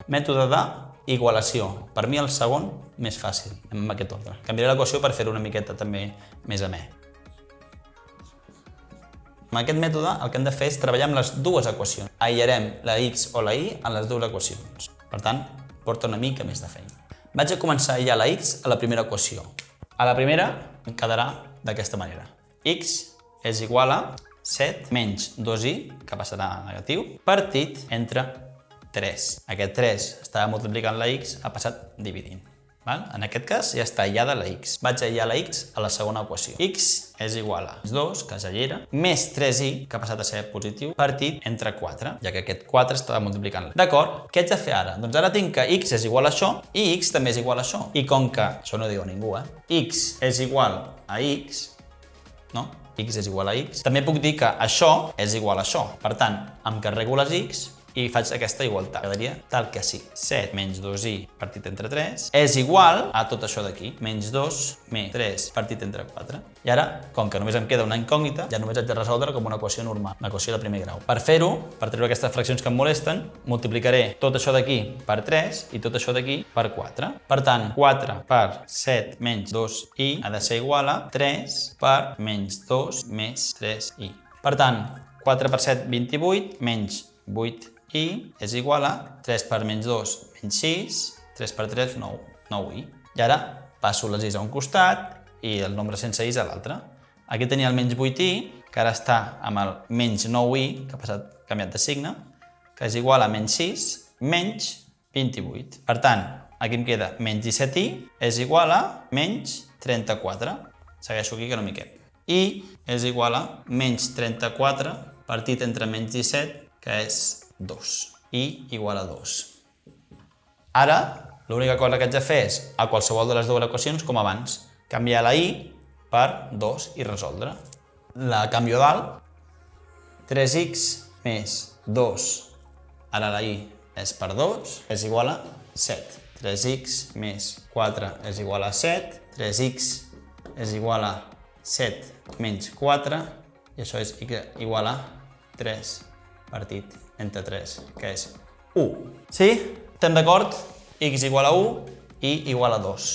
Mètode d'igualació. Per mi el segon més fàcil, amb aquest ordre. Canviaré l'equació per fer-ho una miqueta també més amè. Amb aquest mètode el que hem de fer és treballar amb les dues equacions. Aïllarem la x o la y en les dues equacions. Per tant, porta una mica més de feina. Vaig a començar a aïllar la x a la primera equació. A la primera em quedarà d'aquesta manera. X és igual a 7 menys 2y, que passarà a negatiu, partit entre 3. Aquest 3 estava multiplicant la x, ha passat dividint. En aquest cas ja està aïllada la x. Vaig aïllar la x a la segona equació. X és igual a 2, que ja hi era, més 3y, que ha passat a ser positiu, partit entre 4, ja que aquest 4 estava multiplicant. D'acord, què haig de fer ara? Doncs ara tinc que x és igual a això i x també és igual a això. I com que, això no ho diu a ningú, x és igual a x, no? X és igual a x. També puc dir que això és igual a això. Per tant, em carrego les x i faig aquesta igualtat. Quedaria tal que sí. 7 menys 2y partit entre 3 és igual a tot això d'aquí. Menys 2 més 3 partit entre 4. I ara, com que només em queda una incògnita, ja només haig de resoldre com una equació normal, una equació de primer grau. Per fer-ho, per treure aquestes fraccions que em molesten, multiplicaré tot això d'aquí per 3 i tot això d'aquí per 4. Per tant, 4 per 7 menys 2y ha de ser igual a 3 per menys 2 més 3y. Per tant, 4 per 7, 28, menys 8y és igual a 3 per menys 2, menys 6, 3 per 3, 9, 9y. I ara passo les i's a un costat i el nombre sense i's a l'altre. Aquí tenia el menys 8y, que ara està amb el menys 9y, que ha canviat de signe, que és igual a menys 6, menys 28. Per tant, aquí em queda menys 17y, és igual a menys 34. Segueixo aquí que no m'hi cap. I és igual a menys 34 partit entre menys 17, que és 2. I igual a 2. Ara, l'única cosa que haig de fer és, a qualsevol de les dues equacions, com abans, canviar la i per 2 i resoldre. La canvio dalt. 3x més 2, ara la i és per 2, és igual a 7. 3x més 4 és igual a 7. 3x és igual a 7 menys 4, i això és igual a 3 partit entre 3, que és 1. Sí? Estem d'acord? X igual a 1 i igual a 2.